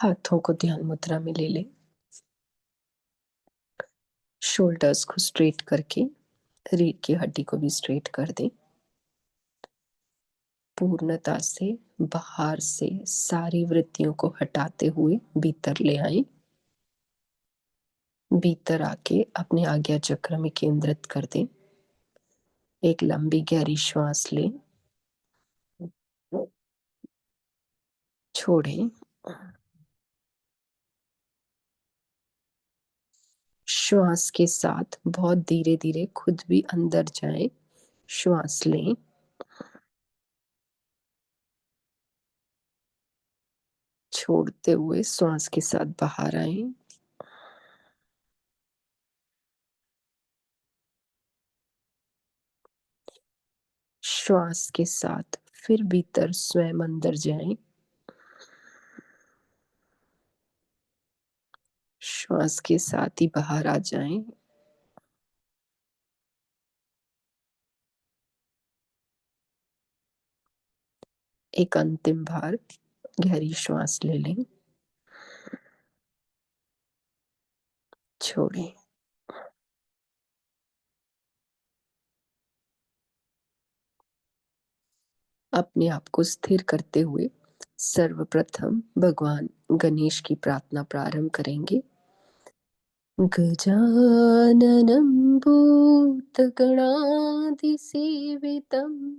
हाथों को ध्यान मुद्रा में ले लें। शोल्डर्स को स्ट्रेट करके रीढ़ की हड्डी को भी स्ट्रेट कर दें। पूर्णता से बाहर से सारी वृत्तियों को हटाते हुए भीतर ले आए। भीतर आके अपने आज्ञा चक्र में केंद्रित कर दें। एक लंबी गहरी श्वास लें, छोड़ें। श्वास के साथ बहुत धीरे धीरे खुद भी अंदर जाएं। श्वास लें, छोड़ते हुए श्वास के साथ बाहर आए। श्वास के साथ फिर भीतर स्वयं अंदर जाएं। श्वास के साथ ही बाहर आ जाएं। एक अंतिम बार गहरी श्वास ले लें, छोड़ें। अपने आप को स्थिर करते हुए सर्वप्रथम भगवान गणेश की प्रार्थना प्रारंभ करेंगे। गजाननं भूतगणाधिसेवितं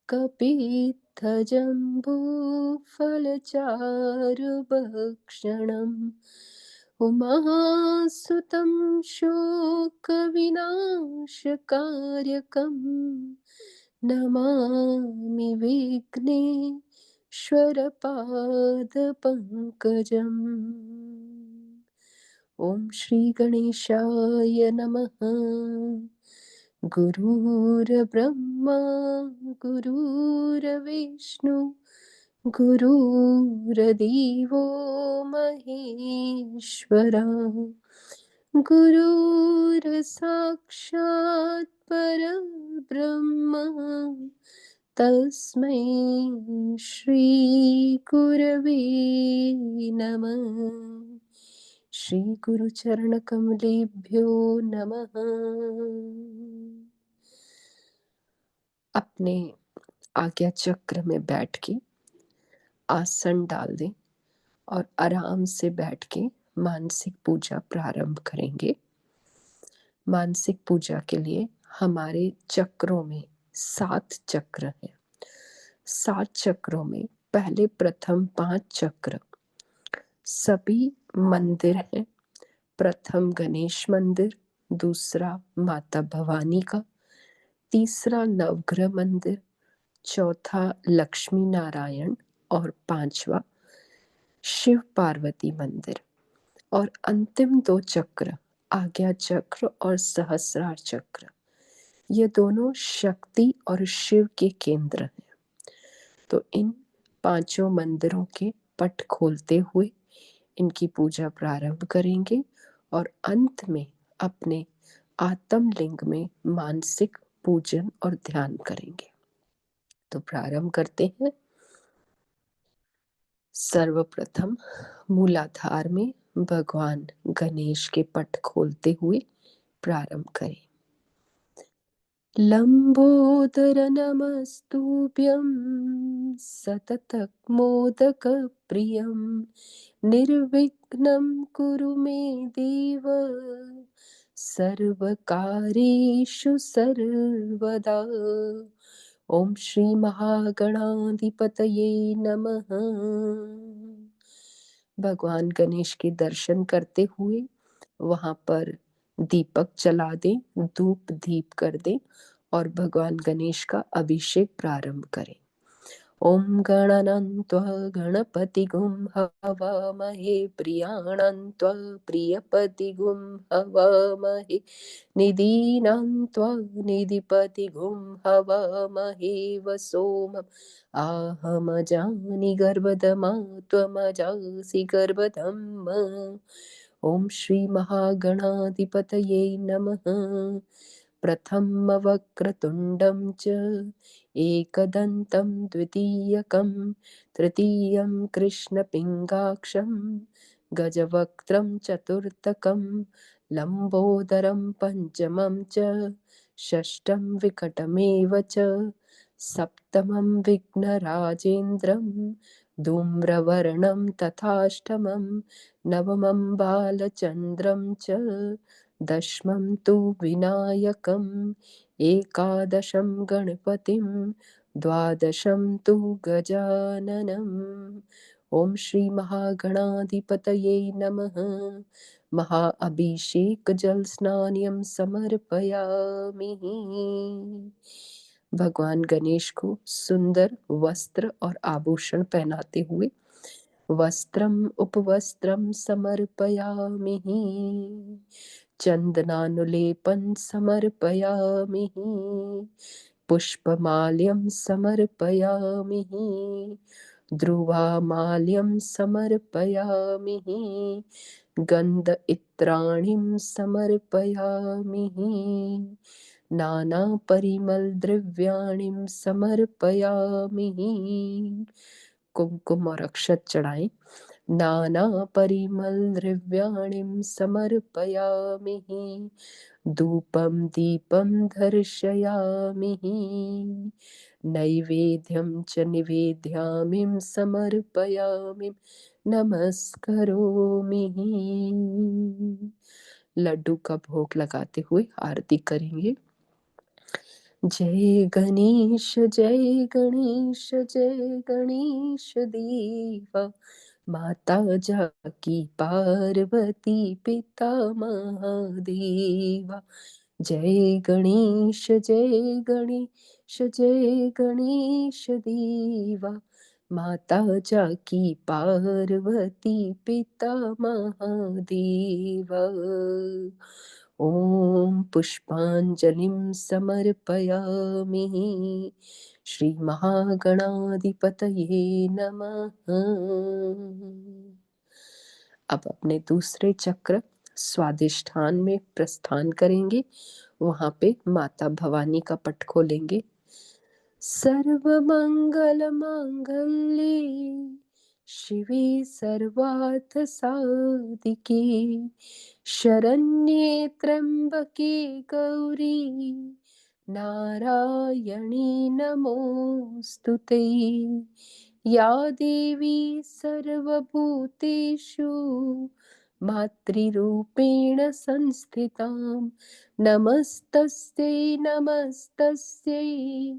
कपित्थजम्बूफलचारुभक्षणम् उमासुतं शोकविनाशकारकं नमामि विघ्नेश्वरपादपङ्कजम्। ओम श्री गणेशाय नमः। गुरुर्ब्रह्मा गुरुर्विष्णु गुरुर्देवो महेश्वरा गुरुर्साक्षात् परब्रह्म तस्मै श्री गुरवे नमः। श्री गुरु चरण कमलेभ्यो नमः। अपने आज्ञा चक्र में बैठ के आसन डाल दें और आराम से बैठ के मानसिक पूजा प्रारंभ करेंगे। मानसिक पूजा के लिए हमारे चक्रों में 7 चक्र हैं। 7 चक्रों में पहले प्रथम 5 चक्र सभी मंदिर हैं। प्रथम गणेश मंदिर, दूसरा माता भवानी का, तीसरा नवग्रह मंदिर, चौथा लक्ष्मी नारायण और पांचवा शिव पार्वती मंदिर। और अंतिम 2 चक्र आज्ञा चक्र और सहस्रार चक्र, ये दोनों शक्ति और शिव के केंद्र हैं। तो इन 5 मंदिरों के पट खोलते हुए इनकी पूजा प्रारंभ करेंगे और अंत में अपने आत्मलिंग में मानसिक पूजन और ध्यान करेंगे। तो प्रारंभ करते हैं। सर्वप्रथम मूलाधार में भगवान गणेश के पट खोलते हुए प्रारंभ करें। लंबोदर नमस्तुभ्यं सततमोदक प्रियं निर्विघ्नं कुरु मे देव सर्वकार्येषु सर्वदा। ओम श्री महागणाधिपतये नमः। भगवान गणेश के दर्शन करते हुए वहां पर दीपक जला दें, धूप दीप कर दें और भगवान गणेश का अभिषेक प्रारंभ करें। ओम गणानान्त्वा गणपतिगुं हवामहे प्रियाणान्त्वा प्रियपतिगुं हवामहे निधीनान्त्वा निधिपतिगुं हवामहे वसोमम् आहमजानि गर्भधमा त्वमजासि गर्भधम्। ओम श्री महागणाधिपतये नमः। प्रथमवक्रतुण्डं च एकदन्तं द्वितीयकं तृतीयं कृष्णपिङ्गाक्षं गजवक्त्रं चतुर्थकं लम्बोदरं पञ्चमं च षष्ठं विकटमेव च सप्तमं विघ्नराजेन्द्रं धूम्रवर्णं तथाष्टमं नवमं बालचन्द्रं च दशमं तु विनायकम् एकादशं गणपतिं द्वादशं तु गजाननम्। ओम श्री महागणाधिपतये नमः। महा अभिषेक जल स्नानियम समर्पयामि। भगवान गणेश को सुंदर वस्त्र और आभूषण पहनाते हुए वस्त्रम उपवस्त्रम समर्पयामि, चंदनानुलेपन समर्पयामि, पुष्पमाल्यं समर्पयामि, ध्रुवामाल्यं समर्पयामि, गंध इत्राणिं समर्पयामि, नाना परिमल द्रव्याणिं समर्पयामि। कुमकुम और अक्षत चढ़ाएं। नाना परिमल द्रव्याणिं समर्पयामि, धूपं दीपं दर्शयामि, नैवेद्यं च निवेदयामि समर्पयामि, नमस्करोमि। लड्डू का भोग लगाते हुए आरती करेंगे। जय गणेश जय गणेश जय गणेश देवा, माता जाकी पार्वती पिता महादेवा। जय गणेश जय गणेश जय गणेश देवा, माता जाकी पार्वती पिता महादेवा। ओम पुष्पांजलिं समर्पयामि। श्री महागणाधिपतये नमः। अब अपने दूसरे चक्र स्वादिष्ठान में प्रस्थान करेंगे। वहां पे माता भवानी का पट खोलेंगे। सर्वमंगल मांगल्ये शिवे सर्वार्थ साधिके, शरण्ये त्र्यंबके गौरी नारायणी नमोस्तुते। या देवी सर्वभूतेषु मातृरूपेण संस्थितां, नमस्तस्यै नमस्तस्यै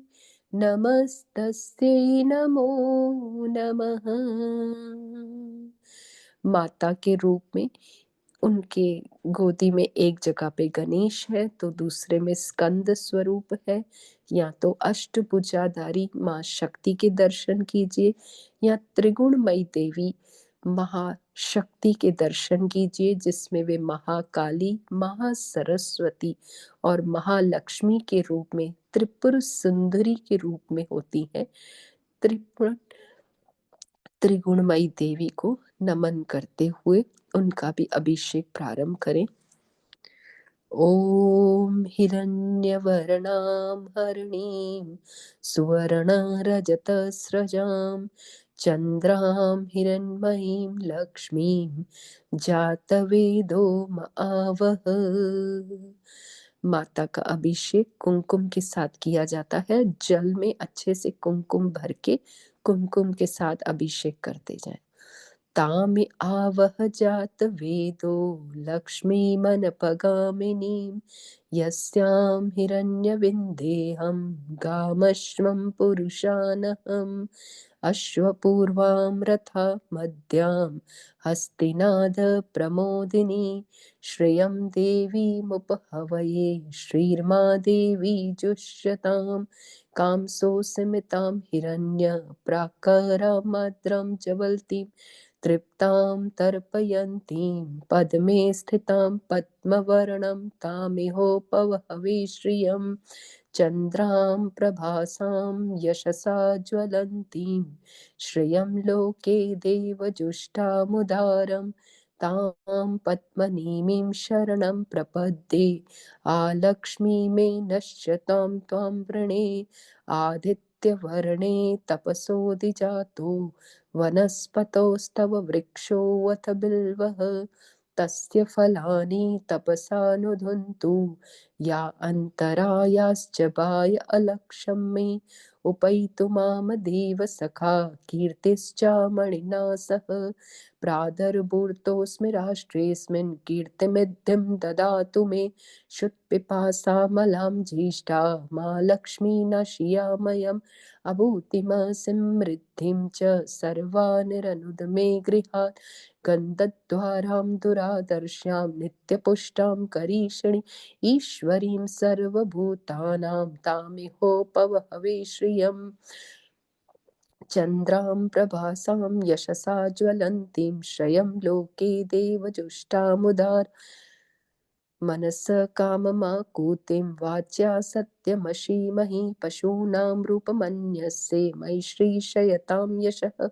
नमस्तस्यै नमो नमः। माता के रूप में उनके गोदी में एक जगह पे गणेश है तो दूसरे में स्कंद स्वरूप है। या तो अष्टभुजाधारी माँ शक्ति के दर्शन कीजिए या त्रिगुणमयी देवी महाशक्ति के दर्शन कीजिए, जिसमें वे महाकाली, महासरस्वती और महालक्ष्मी के रूप में त्रिपुर सुंदरी के रूप में होती है। त्रिगुणमयी देवी को नमन करते हुए उनका भी अभिषेक प्रारंभ करें। ओम हिरण्यवर्णां हरिणीं सुवर्णरजतस्रजां चंद्रां हिरण्मयीं लक्ष्मीं जातवेदो आवह। माता का अभिषेक कुमकुम के साथ किया जाता है। जल में अच्छे से कुमकुम भर के कुमकुम के साथ अभिषेक करते जाएं। तामि आवह जात वेदो लक्ष्मीमनपगामिनीं, यस्यां हिरण्यविन्देहं गामश्वं पुरुषानहम्। अश्वपूर्वां रथा मध्यां हस्तिनाद प्रमोदिनी, श्रियं देवीमुपहवये श्रीर्मा देवी जुष्यतां। कांसोऽस्मितां हिरण्य प्राकारामाद्रां ज्वलतीं, तृप्तां तर्पयन्तीं पद्मे स्थितां पद्मवर्णं तामिहोपहवे श्रियं। चन्द्रां प्रभासां यशसा ज्वलन्तीं, श्रियं लोके देवजुष्टामुदारं तां पद्मनीमीं शरणं प्रपद्ये। आलक्ष्मी मे नश्यतां त्वां वृणे। आदित्यवर्णे तपसोऽधिजातो वनस्पतोस्तव वृक्षोऽथ बिल्वः। तस्य फलानि तपसानुधुन्तु या अन्तरायाश्च बाय अलक्ष्यं मे। उपैतु मामदेव सखा कीर्तिश्चामणिना सह। प्रादर्भूतोऽस्मि राष्ट्रेऽस्मिन् कीर्तिमिद्धिं ददातु मे। क्षुत्पिपासामलां ज्येष्ठा मा लक्ष्मी नाशयामयम्। अभूतिमसमृद्धिं च सर्वानिरनुद मे गृहात्। गन्धद्वारां दुरादर्श्यां नित्यपुष्टां करीषिणि। ईश्वरीं सर्वभूतानां तामिहोपवहवे श्रियम्। चन्द्रां प्रभासां यशसा ज्वलन्तीं श्रयं लोके देवजुष्टामुदार। मनस काममाकूतिं वाच्या सत्यमशीमहि। पशूनां रूपमन्यस्ये मयि श्रीशयतां यशः।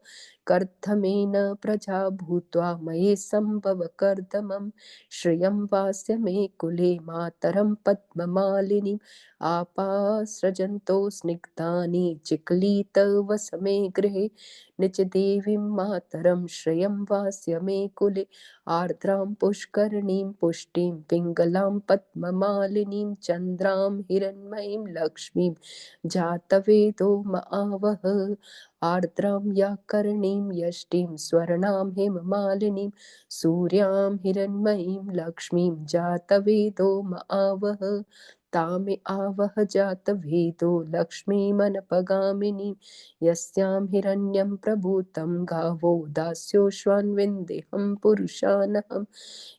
कर्दमेन प्रजा भूत्वा मये सम्भव कर्दमम्। श्रियं वास्य मे कुले मातरं पद्ममालिनीम्। आपासृजन्तो स्निग्धानि चिक्लीतवस मे गृहे। निजदेवीं मातरं श्रियं वास्य मे कुले। आर्द्रां पुष्करणीं पुष्टिं पिङ्गलां पद्ममालिनीं। चन्द्रां हिरण्मयीं लक्ष्मीं जातवेदो म आवह। आर्द्रां व्याकरणीं यष्टिं स्वर्णां हेममालिनीं। सूर्यां हिरण्मयीं लक्ष्मीं जातवेदो म आवह। तामे आवह जातवेदो लक्ष्मीमनपगामिनीं। यस्यां हिरण्यं प्रभूतं गावो दास्योश्वान्विन्देहं पुरुषानहम्।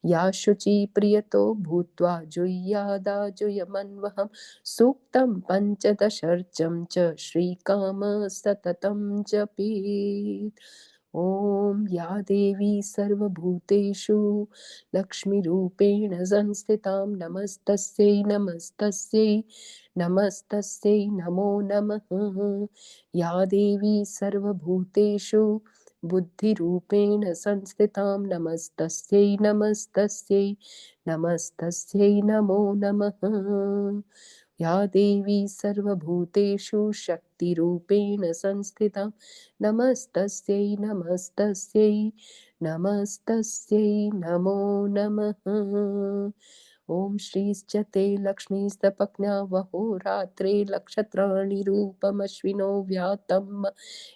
या शुचि प्रियतो भूत्वा जुह्यादाजुयमन्वहम्। सूक्तं पञ्चदशर्चं च श्रीकाम सततं जपेत्। ॐ या देवी सर्वभूतेषु लक्ष्मीरूपेण संस्थितां नमस्तस्यै नमस्तस्यै नमस्तस्यै नमो नमः। या देवी सर्वभूतेषु बुद्धिरूपेण संस्थितां नमस्तस्यै नमस्तस्यै नमस्तस्यै नमो नमः। या देवी सर्वभूतेषु शक्तिरूपेण संस्थितां नमस्तस्यै नमस्तस्यै नमस्तस्यै नमो नमः। ॐ श्रीश्च ते लक्ष्मीस्तपज्ञावहोरात्रे नक्षत्राणि रूपमश्विनो व्यातं।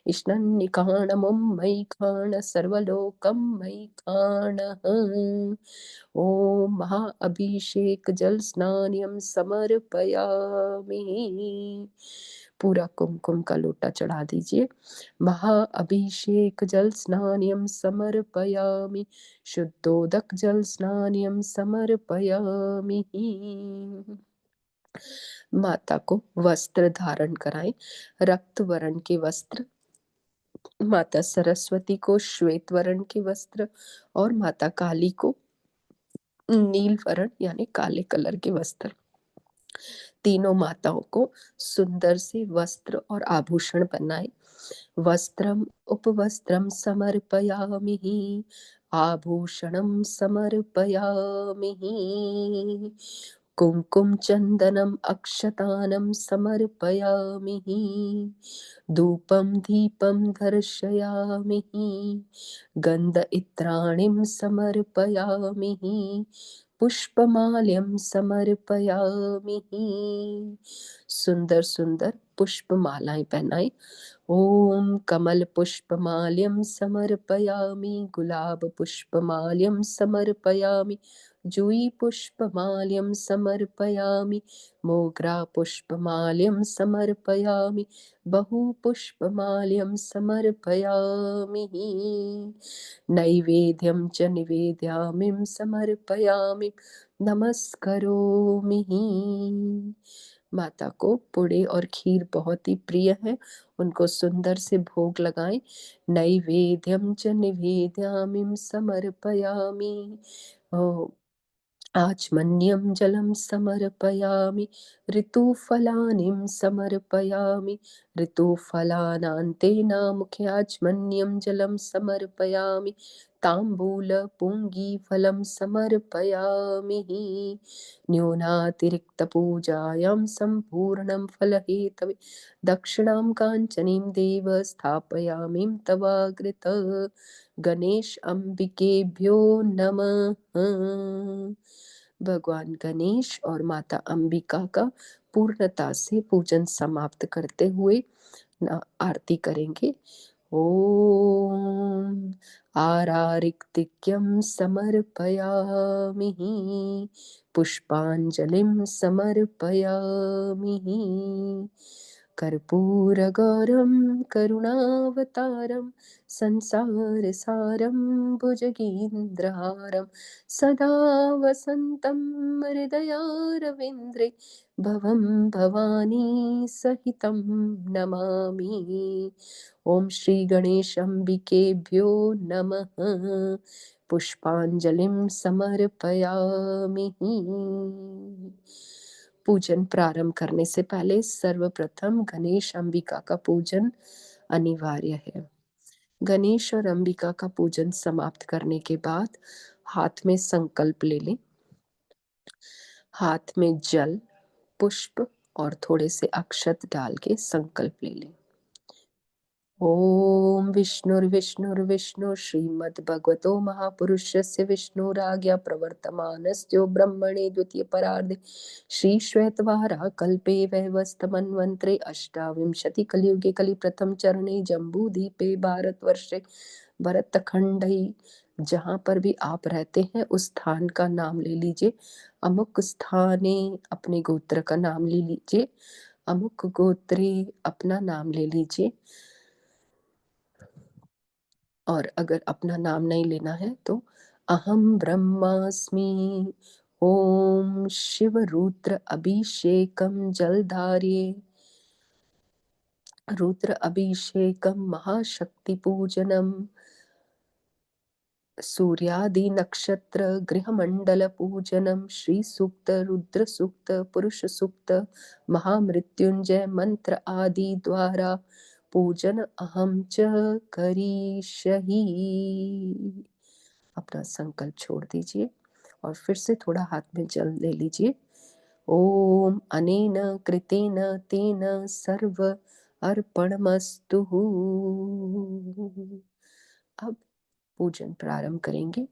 इष्णन्निखाणमुं मयि खाण सर्वलोकं मयि खाणः। ॐ महा अभिषेक जल स्नानियम समर्पयामि। पूरा कुमकुम का लोटा चढ़ा दीजिए। महा अभिषेक जल स्नानियम समर्पयामि। शुद्धोदक जल स्नानियम समर्पयामि। माता को वस्त्र धारण कराएं। रक्त वर्ण के वस्त्र। माता सरस्वती को श्वेत वर्ण के वस्त्र और माता काली को नील वर्ण यानी काले कलर के वस्त्र। तीनों माताओं को सुंदर से वस्त्र और आभूषण पहनाए। वस्त्रम उपवस्त्रम समर्पयामि। आभूषणं समर्पयामि। कुंकुम चंदनम अक्षतानं समर्पयामि। धूपं दीपं दर्शयामि। गंध इत्राणिं समर्पयामि। पुष्पमाल्यं समर्पयामि। सुंदर सुंदर पुष्पमालाएं पहनाई। ओम कमल पुष्पमाल्यं समर्पयामि। गुलाब पुष्पमाल्यं समर्पयामि। जूही पुष्पमाल्यं समर्पयामि। मोगरा पुष्पमाल्यं समर्पयामि। बहु पुष्पमाल्यं समर्पयामि। नैवेद्यं च निवेदयामि समर्पयामि। नमस्करोमि। माता को पुड़े और खीर बहुत ही प्रिय है। उनको सुंदर से भोग लगाएं। नैवेद्यं च निवेदयामि समर्पयामि। आचमन्यं जलं समर्पयामि, ऋतुफलानिं समर्पयामि, ऋतुफलानान्तेन मुखे आचमन्यं जलं समर्पयामि, ताम्बूलपूङ्गीफलं समर्पयामि। न्यूनातिरिक्तपूजायां सम्पूर्णं फलहेतवे दक्षिणां काञ्चनीं देव स्थापयामि तवाग्रत। गणेश अंबिकेभ्यो नमः। भगवान गणेश और माता अंबिका का पूर्णता से पूजन समाप्त करते हुए आरती करेंगे। ओम आरारिक्तिक्यं समर्पयामि, पुष्पाञ्जलिं समर्पयामि, कर्पूरगौरं करुणावतारं संसारसारं भुजगेन्द्रहारं सदा वसन्तं हृदयारविन्द्रे भवं भवानी सहितं नमामि। ओम श्री गणेश अंबिकेभ्यो नमः। पुष्पांजलिं समर्पयामि। पूजन प्रारंभ करने से पहले सर्वप्रथम गणेश अंबिका का पूजन अनिवार्य है। गणेश और अंबिका का पूजन समाप्त करने के बाद हाथ में संकल्प ले लें। हाथ में जल, पुष्प और थोड़े से अक्षत डाल के संकल्प ले लें। ओम विष्णुर्विष्णुर्विष्णु श्रीमद्भगवतो महापुरुषस्य विष्णुराज्ञा प्रवर्तमानस्य ब्रह्मणे द्वितीय परार्धे श्री श्वेतवारा कल्पे वैवस्वतमन्वंतरे अष्टाविंशति कलियुगे कलि प्रथम चरणे जम्बूद्वीपे भारतवर्षे भरतखंडई। जहाँ पर भी आप रहते हैं उस स्थान का नाम ले लीजिए। अमुक स्थाने अपने गोत्र का नाम ले लीजिए। अमुक गोत्रे अपना नाम ले लीजिए। और अगर अपना नाम नहीं लेना है तो अहम ब्रह्मास्मि। ओम शिव रुद्र अभिषेकम जलधार्ये, रुद्र अभिषेकम महाशक्ति पूजनम, सूर्यादि नक्षत्र गृह मंडल पूजनम, श्री सूक्त, रुद्र सूक्त, पुरुष सूक्त, महामृत्युंजय मंत्र आदि द्वारा पूजन अहम च करिष्यहि। अपना संकल्प छोड़ दीजिए और फिर से थोड़ा हाथ में जल ले लीजिए। ओम अनेन कृतेन तेन सर्व अर्पणमस्तु। अब पूजन प्रारंभ करेंगे।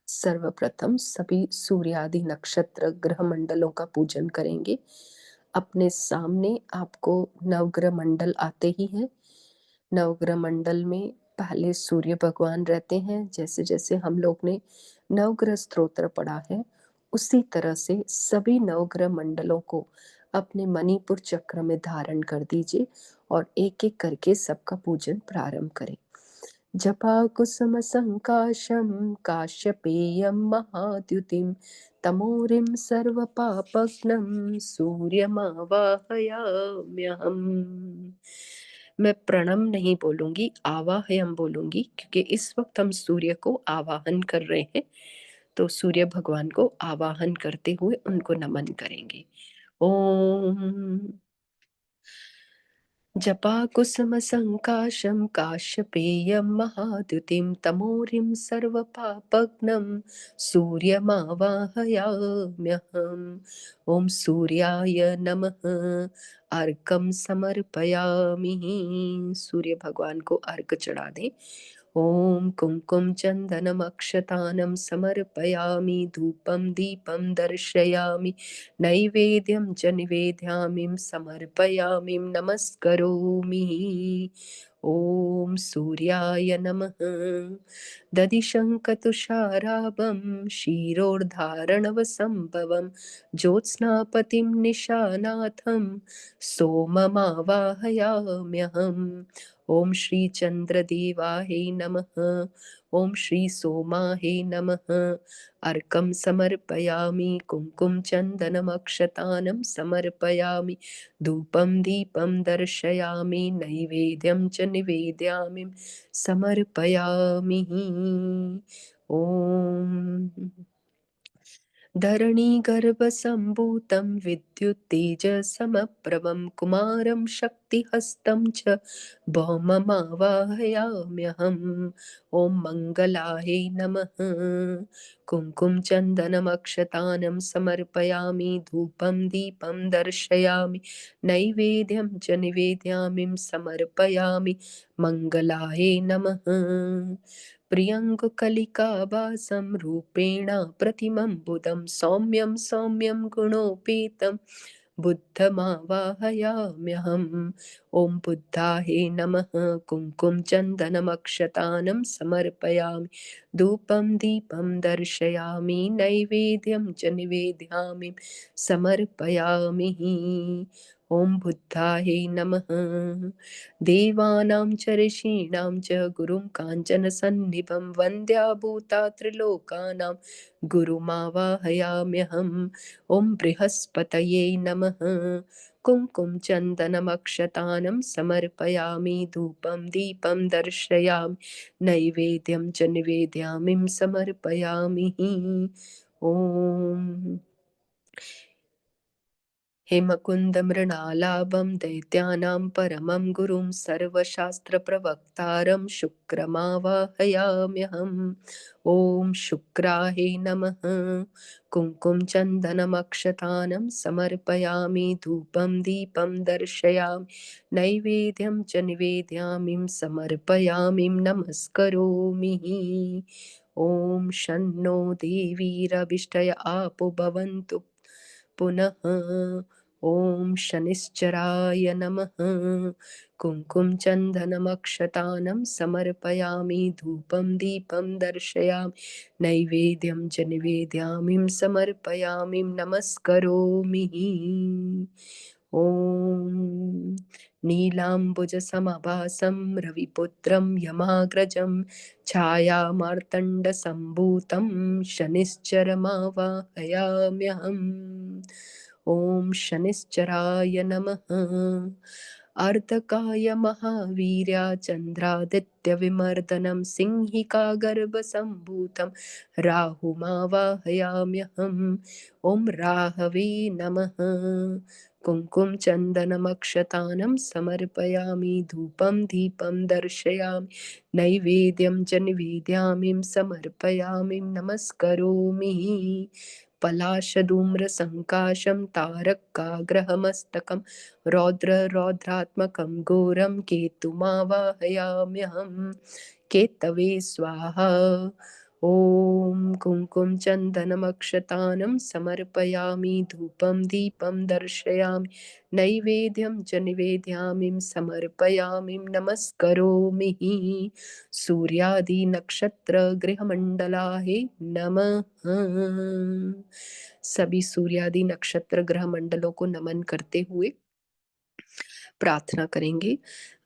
सर्वप्रथम सभी सूर्यादि नक्षत्र ग्रह मंडलों का पूजन करेंगे। अपने सामने आपको नवग्रह मंडल आते ही हैं। नवग्रह मंडल में पहले सूर्य भगवान रहते हैं। जैसे जैसे हम लोग ने नवग्रह स्तोत्र पढ़ा है उसी तरह से सभी नवग्रह मंडलों को अपने मणिपुर चक्र में धारण कर दीजिए और एक एक करके सबका पूजन प्रारंभ करें। जपाकुसुम संकाशं काश्यपेयं महाद्युतिं तमोरिं सर्वपापघ्नं सूर्यमावाहयाम्यहम्। मैं प्रणम नहीं बोलूंगी, आवाहयम बोलूंगी, क्योंकि इस वक्त हम सूर्य को आवाहन कर रहे हैं। तो सूर्य भगवान को आवाहन करते हुए उनको नमन करेंगे। ओम जपाकुसुमसङ्काशं काश्यपेयं महाद्युतिं तमोरिं सर्वपापघ्नं सूर्यमावाहयाम्यहम्। ॐ सूर्याय नमः। अर्घ्यं समर्पयामि। सूर्य भगवान को अर्घ चढ़ा दें। ॐ कुङ्कुम चन्दनम् अक्षतानं समर्पयामि, धूपं दीपं दर्शयामि, नैवेद्यं च निवेदयामि, समर्पयामि, नमस्करोमि। ॐ सूर्याय नमः। दधिशङ्खतुषाराभं क्षीरोद्धारणवसम्भवं ज्योत्स्नापतिं निशानाथं सोममावाहयाम्यहम्। ॐ श्री चन्द्रदेवायै नमः। ॐ श्री सोमायै नमः। अर्घ्यं समर्पयामि, कुङ्कुम चन्दनमक्षतानं समर्पयामि, धूपं दीपं दर्शयामि, नैवेद्यं च निवेदयामि, समर्पयामि। ॐ धरणीगर्भसम्भूतं विद्युत्तेजसमप्रभं कुमारं शक्तिहस्तं च भौममावाहयाम्यहम्। ॐ मङ्गलायै नमः। कुङ्कुमचन्दनमक्षतानं समर्पयामि, धूपं दीपं दर्शयामि, नैवेद्यं च निवेदयामि समर्पयामि, मङ्गलायै नमः। प्रियङ्गुकलिकाभासं रूपेण प्रतिमं बुधं सौम्यं सौम्यं गुणोपेतं बुद्धमावाहयाम्यहम्। ॐ बुद्धाय नमः। कुङ्कुमचन्दनमक्षतानं समर्पयामि, धूपं दीपं दर्शयामि, नैवेद्यं च निवेदयामि समर्पयामि। ॐ बुद्धाय नमः। देवानां च ऋषीणां च गुरुं काञ्चनसन्निभं वन्द्याभूता त्रिलोकानां गुरुमावाहयाम्यहम्। ॐ बृहस्पतये नमः। कुङ्कुमचन्दनमक्षतानं समर्पयामि, धूपं दीपं दर्शयामि, नैवेद्यं च निवेदयामि समर्पयामि। ॐ हेमकुन्दमृणालाभं दैत्यानां परमं गुरुं सर्वशास्त्रप्रवक्तारं शुक्रमावाहयाम्यहम्। ॐ शुक्राय नमः। कुङ्कुमचन्दनमक्षतानं समर्पयामि, धूपं दीपं दर्शयामि, नैवेद्यं च निवेदयामि समर्पयामि, नमस्करोमि। ॐ शन्नो देवीरभिष्टय आपो भवन्तु पुनः। ॐ शनिश्चराय नमः। कुङ्कुमचन्दनमक्षतानं समर्पयामि, धूपं दीपं दर्शयामि, नैवेद्यं च निवेदयामि समर्पयामि, नमस्करोमि। ॐ नीलाम्बुजसमभासं रविपुत्रं यमाग्रजं छायामार्तण्डसम्भूतं शनिश्चरमावाहयाम्यहम्। ॐ शनिश्चराय नमः। अर्धकाय महावीर्या चन्द्रादित्यविमर्दनं सिंहिकागर्भसम्भूतं राहुमावाहयाम्यहम्। ॐ राहवे नमः। कुङ्कुमचन्दनमक्षतानं समर्पयामि, धूपं दीपं दर्शयामि, नैवेद्यं च निवेदयामि समर्पयामि, नमस्करोमि। पलाशधूम्रसङ्काशं तारकाग्रहमस्तकं रौद्रात्मकं घोरं केतुमावाहयाम्यहम्। केतवे स्वाहा। ॐ कुङ्कुमचन्दनमक्षतानं समर्पयामि, धूपं दीपं दर्शयामि, नैवेद्यं च निवेदयामि समर्पयामि, नमस्करोमि। सूर्यादि नक्षत्र गृहमण्डलाय नमः। सभी सूर्यादि नक्षत्र ग्रह मंडलों को नमन करते हुए प्रार्थना करेंगे।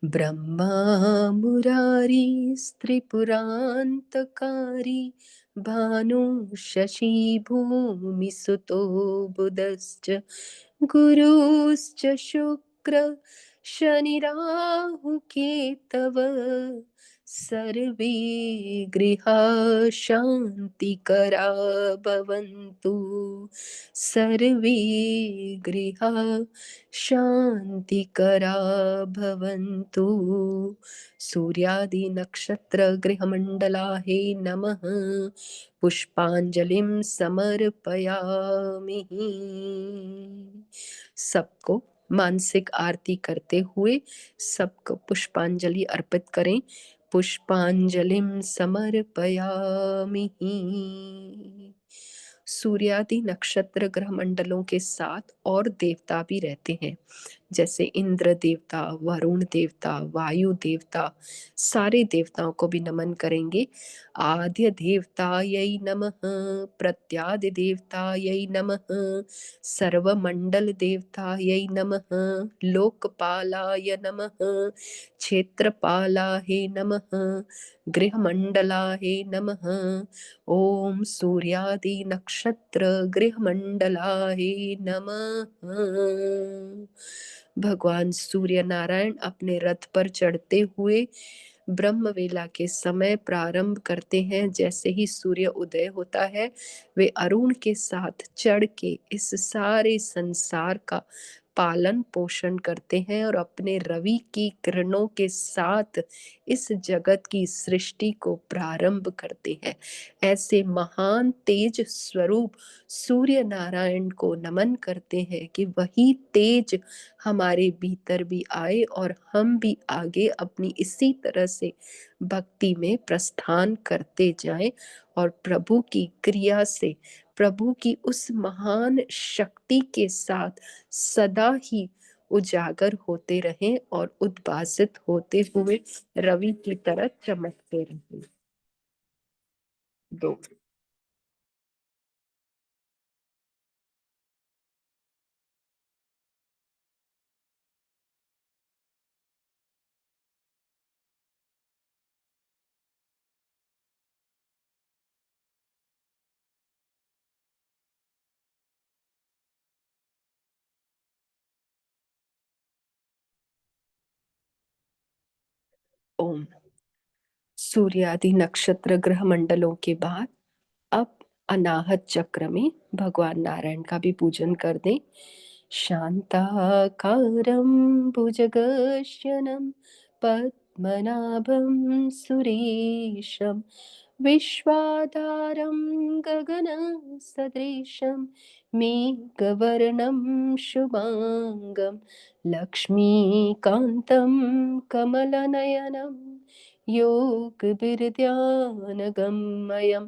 ब्रह्मा मुरारी स्त्रिपुरान्तकारी भानु शशि भूमि सुतो बुधश्च गुरुश्च शुक्र शनि राहु केतव सर्वे गृहा शान्तिकरा भवन्तु। सर्वे गृहा शान्तिकरा भवन्तु। सूर्यादि नक्षत्र गृहमण्डलाय नमः। पुष्पांजलिं समर्पयामि। सबको मानसिक आरती करते हुए सबको पुष्पांजलि अर्पित करें। पुष्पांजलिं समर्पयामि। सूर्यादि नक्षत्र ग्रह मंडलों के साथ और देवता भी रहते हैं, जैसे इंद्र देवता, वरुण देवता, वायु देवता। सारे देवताओं को भी नमन करेंगे। आद्य देवतायै नमः, प्रत्यादि देवतायै नमः, सर्वमंडल देवतायै नमः, लोकपालाय नमः, क्षेत्रपालाय नमः, गृहमंडलाय नमः। ओम सूर्यादि नक्षत्र गृहमंडलाय नमः। भगवान सूर्य नारायण अपने रथ पर चढ़ते हुए ब्रह्म वेला के समय प्रारंभ करते हैं। जैसे ही सूर्य उदय होता है, वे अरुण के साथ चढ़ के इस सारे संसार का पालन पोषण करते हैं और अपने रवि की किरणों के साथ इस जगत की सृष्टि को प्रारंभ करते हैं। ऐसे महान तेज स्वरूप सूर्य नारायण को नमन करते हैं कि वही तेज हमारे भीतर भी आए और हम भी आगे अपनी इसी तरह से भक्ति में प्रस्थान करते जाएं और प्रभु की क्रिया से, प्रभु की उस महान शक्ति के साथ सदा ही उजागर होते रहें और उद्भासित होते हुए रवि की तरह चमकते रहें। दो। ओम। सूर्य आदि नक्षत्र ग्रह मंडलों के बाद अब अनाहत चक्र में भगवान नारायण का भी पूजन कर दें। शांताकारं भुजगशयनं पद्मनाभं सुरेशं विश्वाधारं गगनसदृशं मेघवर्णं शुभांगं लक्ष्मीकान्तं कमलनयनं योगविद्यानगम्यं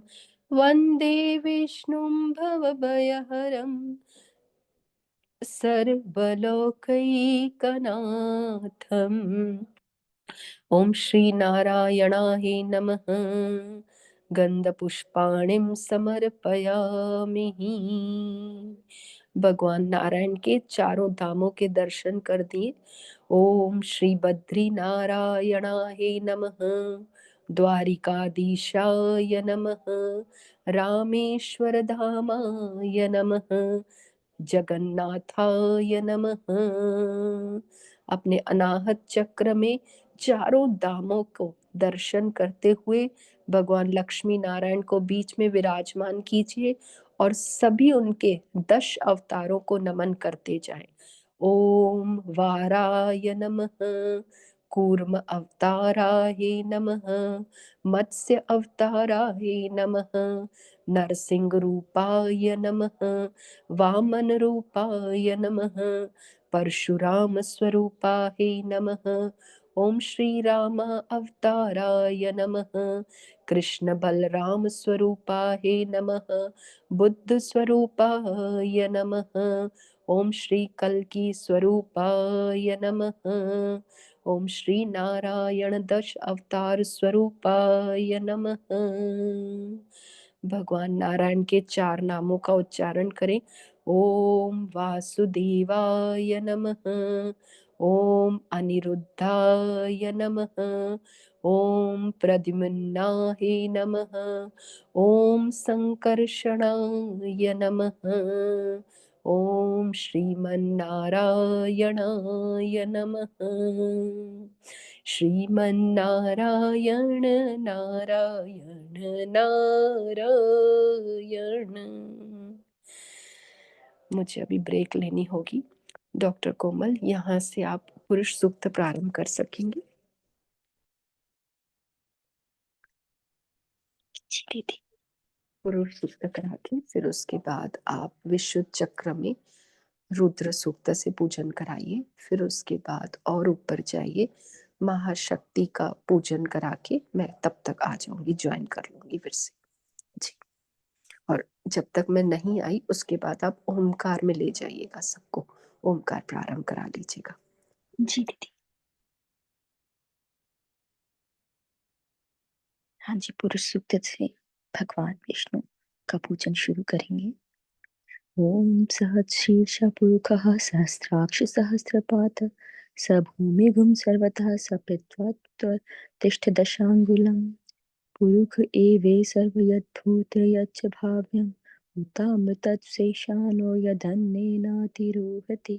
वन्दे विष्णुं भवभयहरं सर्वलोकैकनाथम्। ओम श्री नारायणाय नमः। गंधपुष्पाणिं समर्पयामि। भगवान नारायण के चारों धामों के दर्शन कर दिए। ओम श्री बद्री नारायणाय नमः। द्वारिकाधीशाय नमः। रामेश्वर धामाय नमः। जगन्नाथाय नमः। अपने अनाहत चक्र में चारों धामों को दर्शन करते हुए भगवान लक्ष्मी नारायण को बीच में विराजमान कीजिए और सभी उनके 10 अवतारों को नमन करते जाएं। ओम वाराय नमः। कूर्म अवताराय नमः। मत्स्य अवताराय नमः। नरसिंह रूपाय नमः। वामन रूपाय नमः। परशुराम स्वरूपाय नमः। ओम श्री राम अवताराय नमः। कृष्ण बलराम स्वरूपाय नमः। बुद्ध स्वरूपाय नमः। ओम श्री कल्की स्वरूपाय नमः। ओम श्री नारायण दश अवतार स्वरूपाय नमः। भगवान नारायण के 4 नामों का उच्चारण करें। ओम वासुदेवाय नमः। ओम अनिरुद्धाय नमः। ओम प्रद्युम्नाय नमः। ओम संकर्षणाय नमः। ओम श्रीमन्नारायणाय नमः। श्रीमन्नारायण नारायण नारायण। मुझे अभी ब्रेक लेनी होगी। डॉक्टर कोमल, यहाँ से आप पुरुष सूक्त प्रारंभ कर सकेंगे। जी दीदी। पुरुष सूक्त करा के फिर उसके बाद आप विशुद्ध चक्र में रुद्र सूक्त से पूजन कराइए। फिर उसके बाद और ऊपर जाइए, महाशक्ति का पूजन करा के मैं तब तक आ जाऊंगी, ज्वाइन कर लूंगी फिर से जी। और जब तक मैं नहीं आई उसके बाद आप ओमकार में ले जाइएगा सबको, ओमकार प्रारंभ करा लीजिएगा। जी दीदी। हाँ जी, पुरुष सूक्त से भगवान विष्णु का पूजन शुरू करेंगे। ओम सहस्रशीर्ष पुरुषः सहस्राक्ष सहस्रपाद स भूमिभुं सर्वतः सपृथ्वा तिष्ठ दशांगुलम् पुरुष एवे सर्वयद्भूत यच्च भाव्यं तं तत्सेषानो यदन्नेनातिरोहति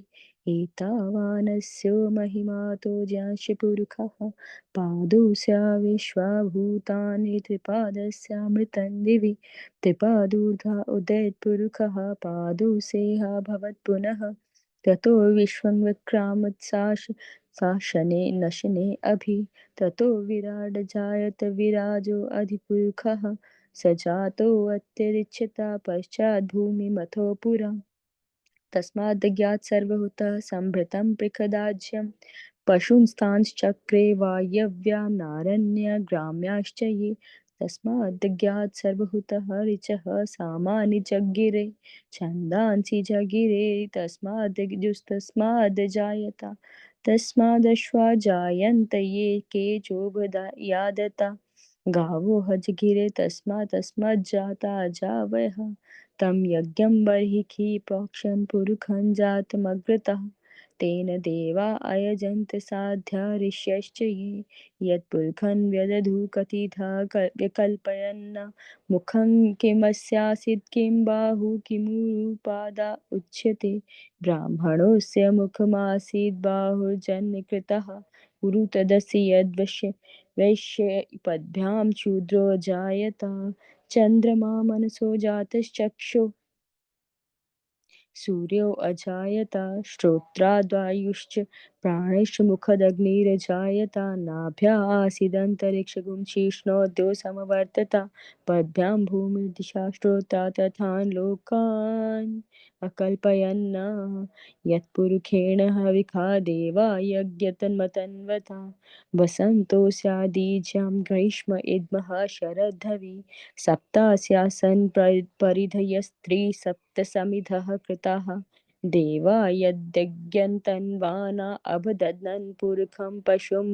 एतावानस्यो महिमातो ज्ञास्य पुरुषः पादोऽस्य विश्वभूतानि त्रिपादस्यामृतं दिवि त्रिपादूर्ध्वा उदयत्पुरुषः पादोऽसेह भवत् पुनः ततो विश्वं विक्रामत्साशने नशने अभि ततो विराड जायत विराजो अधिपुरुषः स जातोऽत्यरिच्यता पश्चाद्भूमिमथो पुरा तस्मादज्ञात् सर्वहुतः सम्भृतं पृखदाज्यं पशूंस्तांश्चक्रे वायव्या नारण्यग्राम्याश्च ये तस्मादज्ञात् सर्वहुतः ऋचः सामानि जगिरे छन्दांसि जगिरे तस्मादजुस्तस्मादजायता तस्मादश्वा जायन्त ये केचोबदा यादता गावो हजगिरे तस्मात् जावयः तं यज्ञं बर्हिषि प्रोक्षन् पुरुखं जातमग्रतः तेन देवा अयजन्त साध्या ऋष्यश्च ये यत्पुरुखं व्यदधु कथितः विकल्पयन् मुखं किमस्यासीत् किं बाहु किमुरुपादा उच्यते ब्राह्मणोऽस्य मुखमासीत् बाहुर्जन्यकृतः उरु तदसि यद्वश्य वैश्यपद्भ्यां शूद्रो जायत चन्द्रमा मनसो जातश्चक्षु सूर्यो अजायत श्रोत्राद्वायुश्च प्राणश्च मुखदग्निरजायत नाभ्या आसीदन्तरिक्षगुं शीर्ष्णोऽद्यो समवर्तत पद्भ्यां भूमिर्दिशा श्रोता तथान् लोकान् अकल्पयन् यत्पुरुषेण हविखा देवा यज्ञतन्मतन्वता वसन्तो स्यादीज्यां ग्रीष्म इद्मः शरद्धवि सप्तास्यासन् परिधयस्त्रिसप्तसमिधः कृताः देवा यद्यज्ञन्तन्वाना अभददन् पुरुखं पशुं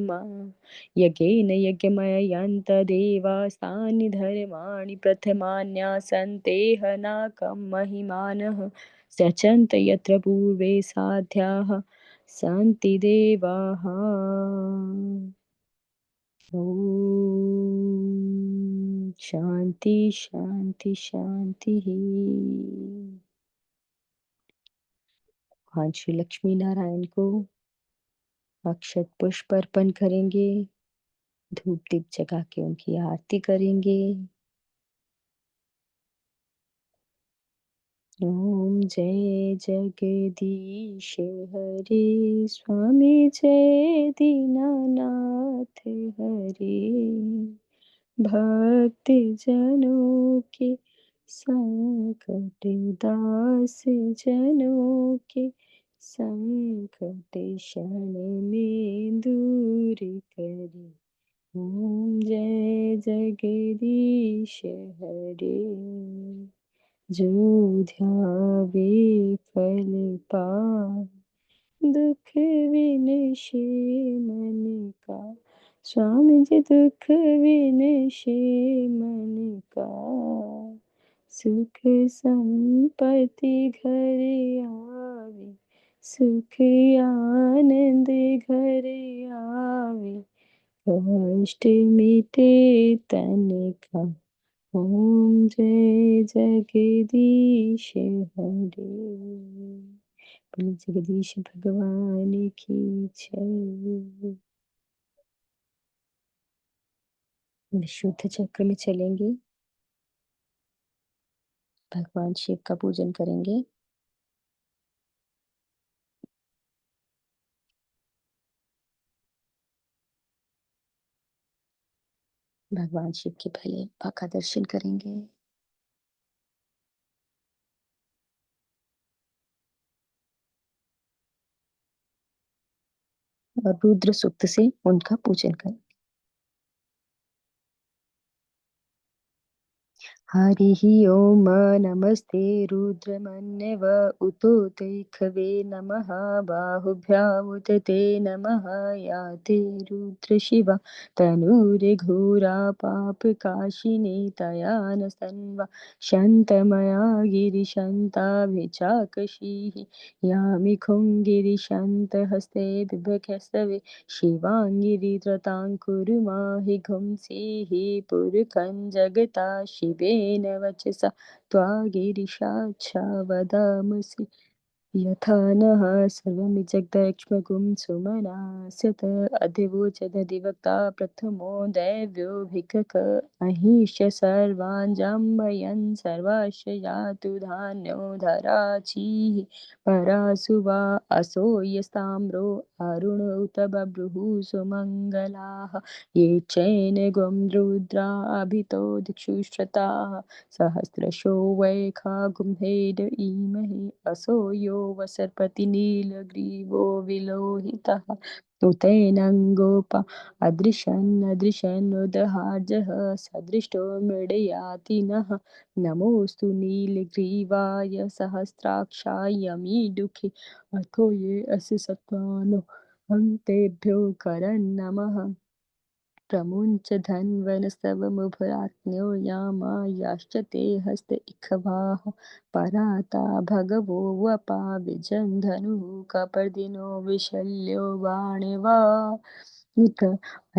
यज्ञेन यज्ञमययन्त देवास्तानि धर्माणि प्रथमान्यासन्तेह नाकं महिमानः सचन्त यत्र पूर्वे साध्याः सन्ति देवाः ओम शांति शांति शांति ही। भगवान श्री लक्ष्मी नारायण को अक्षत पुष्प अर्पण करेंगे, धूप दीप जगा के उनकी आरती करेंगे। ओम जय जगदीश हरे स्वामी जय दीनानाथ हरे भक्त जनों के संकट दास जनों के संकट क्षण में दूर करे। ओम जय जगदीश हरे जो ध्यावे फल पाए दुख विनशे मन का स्वामी जी दुख विनशे मन का सुख संपत्ति घर आवे सुख आनंद घर आवे कष्ट मिटे तन का। ओम जय जगदीश हरे जगदीश भगवान की जय। विशुद्ध चक्र में चलेंगे, भगवान शिव का पूजन करेंगे। भगवान शिव के भले पाका दर्शन करेंगे। और रुद्र सूक्त से उनका पूजन करें। हरिः ओम नमस्ते रुद्रमन्यव उतो तैखवे नमः बाहुभ्यामुदते नमः या ते रुद्रशिवा तनूरिघोरा पापकाशिनी तया न सन्वा शन्तमया गिरिशन्ताभिचाकशीः यामिखुं गिरिशन्तहस्ते बिभ्रखस्तवे शिवाङ्गिरित्रतां कुरु माहि घुंसीः पुरुखं जगता शिव जीवेन वचसा त्वागिरिशाच्छा वदामसि यथा नः सर्वमिजग्दक्ष्मकुं सुमनास्यत अधिवोचदधिवक्ता प्रथमो दैव्योऽभिकक अहिंस्य सर्वान् जाम्बयन् सर्वाश्च यातु धान्यो धराचीः परासु वा असोयस्ताम्रो अरुण उत बभ्रुः सुमङ्गलाः ये चैन gwं रुद्राभितो दिक्षुश्रताः सहस्रशो वैखा गुम्हेड इमहे असो यो वसर्पति नीलग्रीवो विलोहितः उतैनङ्गोपा अदृशन्नुदहार्जः सदृष्टो मृडयाति नः नमोऽस्तु नीलग्रीवाय सहस्राक्षाय अथो ये अस्य सत्त्वानो हन्तेभ्यो करन्नमः प्रमुञ्च धन्वनस्तवमुभरात्न्यो यामायाश्च ते हस्त इक्ष्वाः पराता भगवो वपा विजन्धनुः कपर्दिनो विशल्यो वाणिवा उत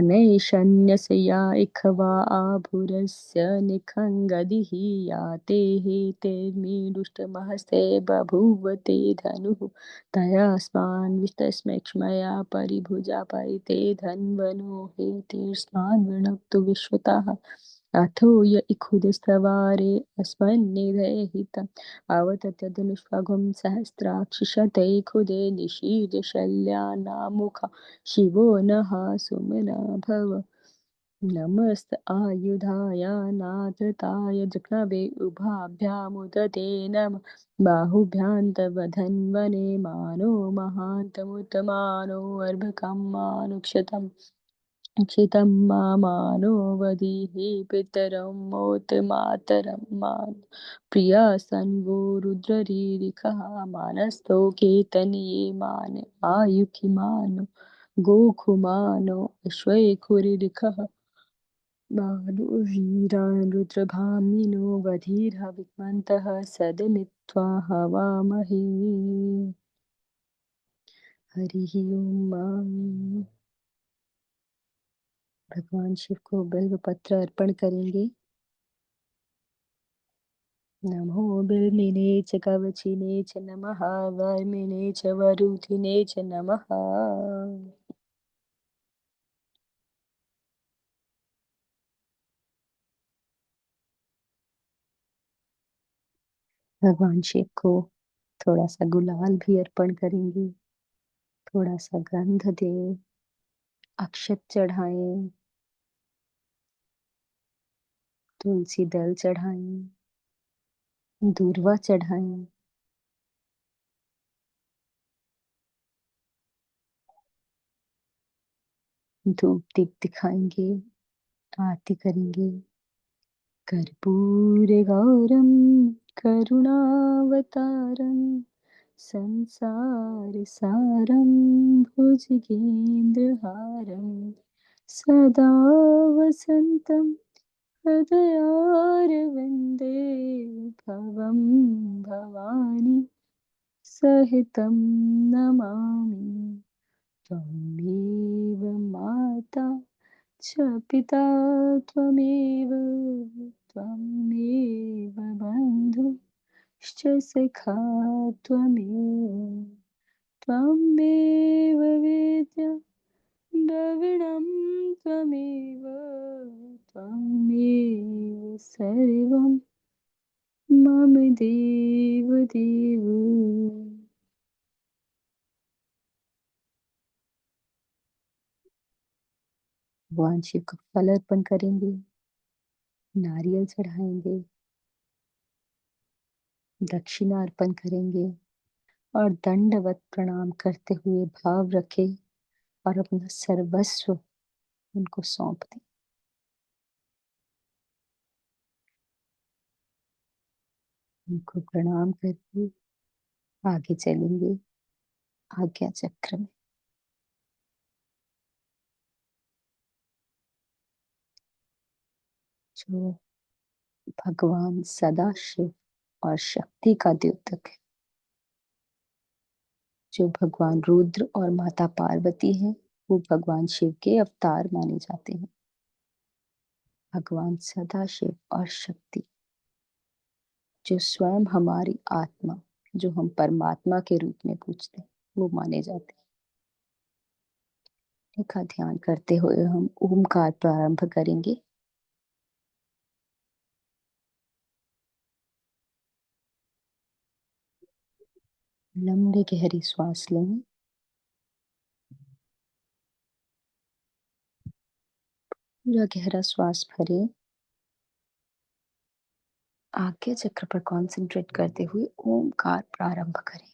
अनैषन्यस्य इक्ष्वा आभुरस्य निखङ्गदिः या ते हेतेर्मीडुष्टमहस्ते बभूव ते धनुः तयास्मान् विष्टस्मैक्ष्मया परिभुजा परिते धन्वनो हेतिर्स्मान् वृणक्तु विश्वतः अथो य इखुदस्तवारे अस्मन्निधेहितम् अवतत्यधनुष्वघं सहस्राक्षिशतै खुदे निशीर्यशल्यानामुखा शिवो नः सुमना भव नमस्त आयुधाय नाथताय जक्नवे उभाभ्यामुदते नमः बाहुभ्यां तव धन्वने मानो महान्तमुतमानो अर्भकं मानुक्षतम् क्षितं मानो वधीः पितरं मोत मातरं मान प्रिया सन्वो रुद्ररीरिखः मानस्तो केतनीये मान आयुखिमानो गोखुमानो अश्वैखुरिरिखः मानो वीरान् रुद्रभामिनो वधीर्हविष्मन्तः सदमित्वा हवामहे हरिः ओम। भगवान शिव को बिल्व पत्र अर्पण करेंगे। नमो बिल्मिने च कवचिने च नमः वर्मिणे च वरुधिने च नमः। भगवान शिव को थोड़ा सा गुलाल भी अर्पण करेंगे, थोड़ा सा गंध दे, अक्षत चढ़ाएं, तुलसी दल चढ़ाएं, दूर्वा चढ़ाएं, धूप दीप दिखाएंगे, आरती करेंगे। कर्पूरगौरं करुणावतारं संसारसारं भुजगेन्द्रहारं सदा वसन्तं हृदयारविन्दे भवं भवानी सहितं नमामि त्वमेव माता च पिता त्वमेव बन्धुश्च सखा त्वमेव वेद्या द्रविणं त्वमेव सर्वं मम देव देव। भगवान शिव को फल अर्पण करेंगे, नारियल चढ़ाएंगे, दक्षिणा अर्पण करेंगे और दंडवत प्रणाम करते हुए भाव रखे और अपना सर्वस्व उनको सौंप दें। उनको प्रणाम करके आगे चलेंगे आज्ञा चक्र में। जो भगवान सदाशिव और शक्ति का द्योतक है, जो भगवान रुद्र और माता पार्वती हैं, वो भगवान शिव के अवतार माने जाते हैं। भगवान सदाशिव और शक्ति, जो स्वयं हमारी आत्मा, जो हम परमात्मा के रूप में पूजते हैं, वो माने जाते हैं। का ध्यान करते हुए हम ओमकार प्रारंभ करेंगे। लंबी गहरी श्वास लें, पूरा गहरा श्वास भरें, आज्ञा चक्र पर कंसंट्रेट करते हुए ओमकार प्रारंभ करें।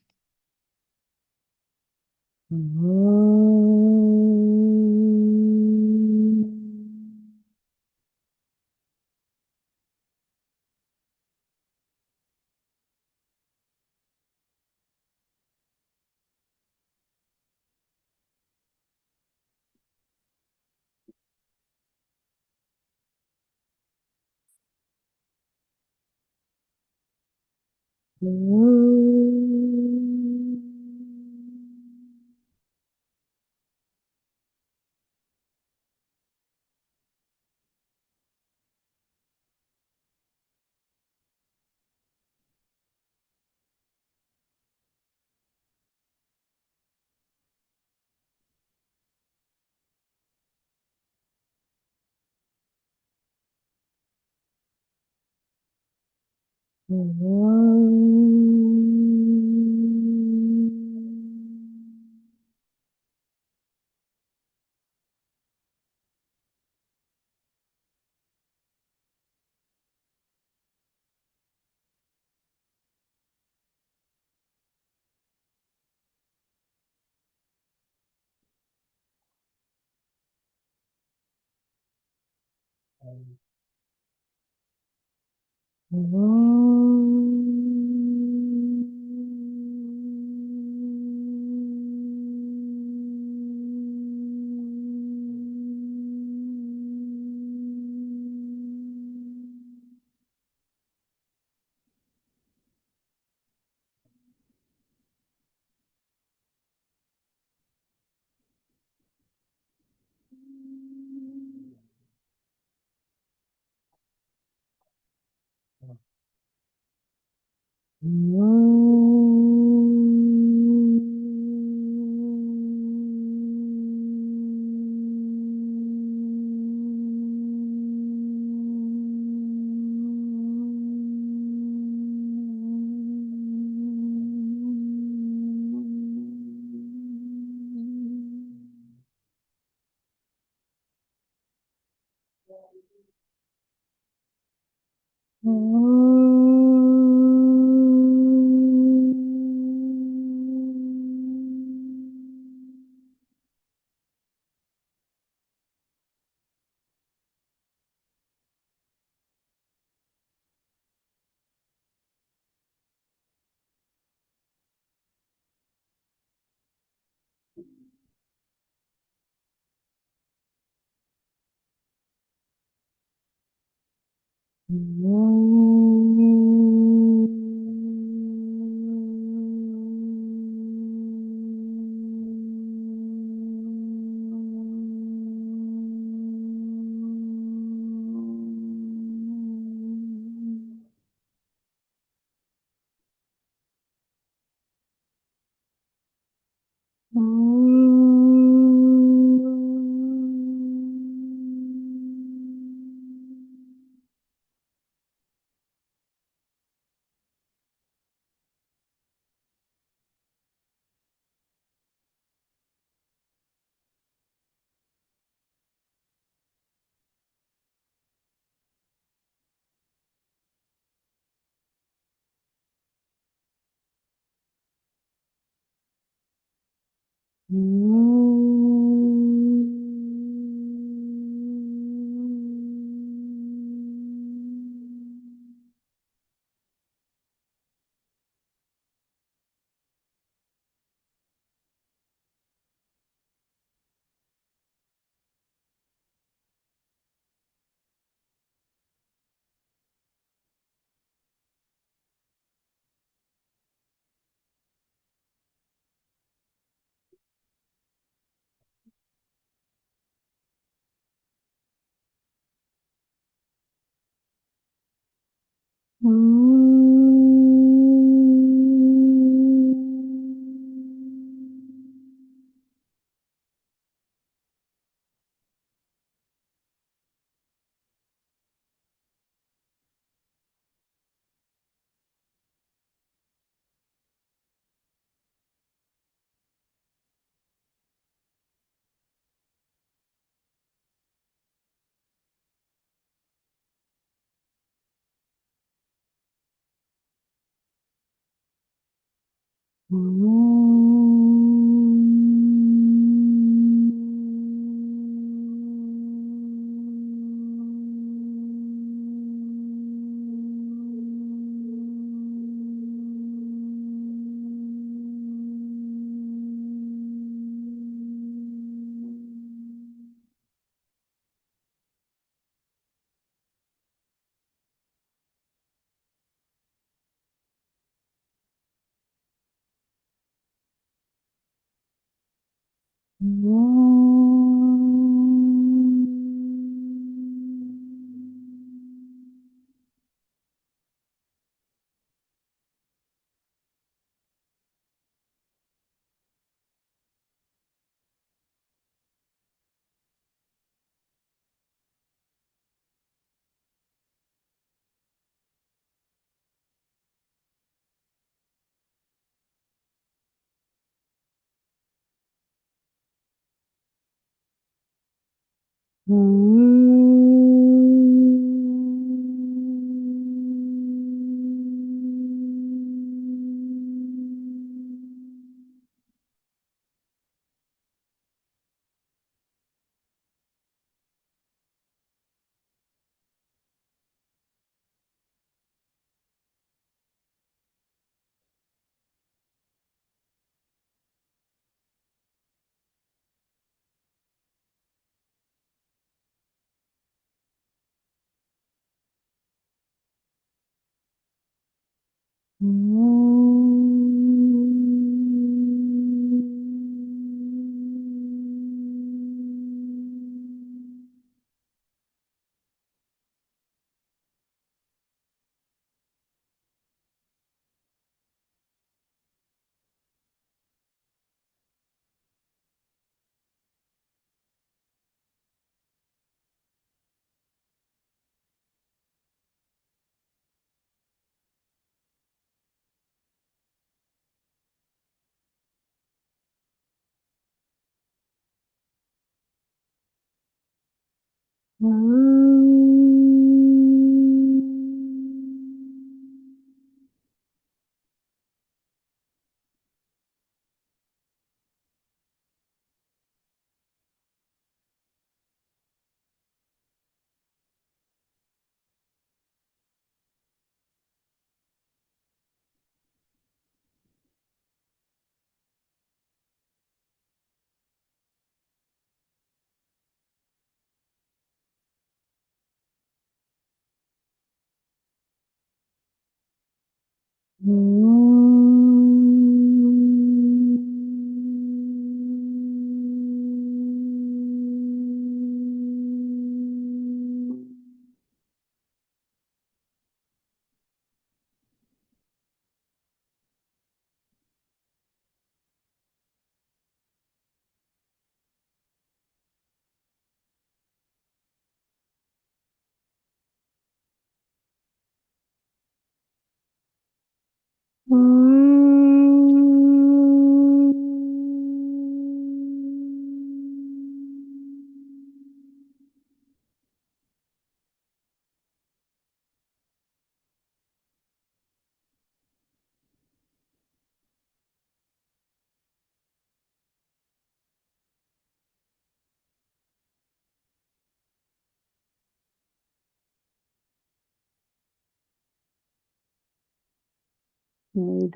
मेरे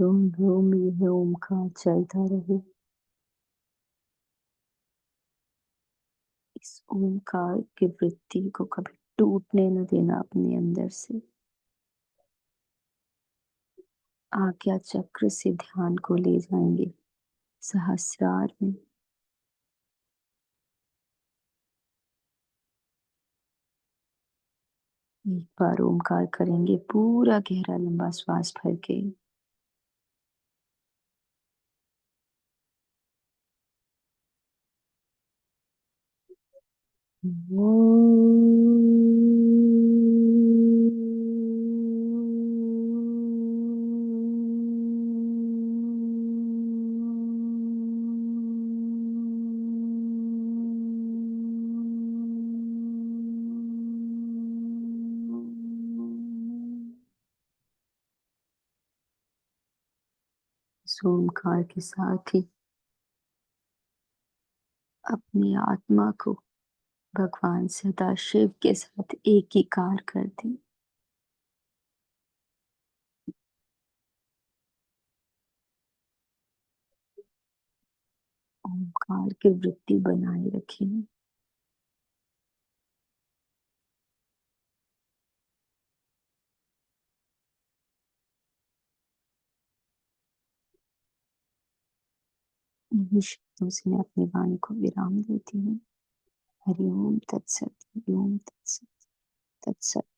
रोम रोम यह ओमकार चलता रहे। इस ओमकार की वृत्ति को कभी टूटने न देना अपने अंदर से। आज्ञा चक्र से ध्यान को ले जाएंगे सहस्रार में। एक बार ओमकार करेंगे, पूरा गहरा लंबा श्वास भर के। इस ओमकार के साथ ही अपनी आत्मा को भगवान सदाशिव के साथ एकीकार कर दें। ओमकार की वृत्ति बनाए रखें। इन्हीं शब्दों से मैं अपनी वाणी को विराम देती हूँ। हरि ओम तत्सत, हरि ओम तत्सत, तत्सत।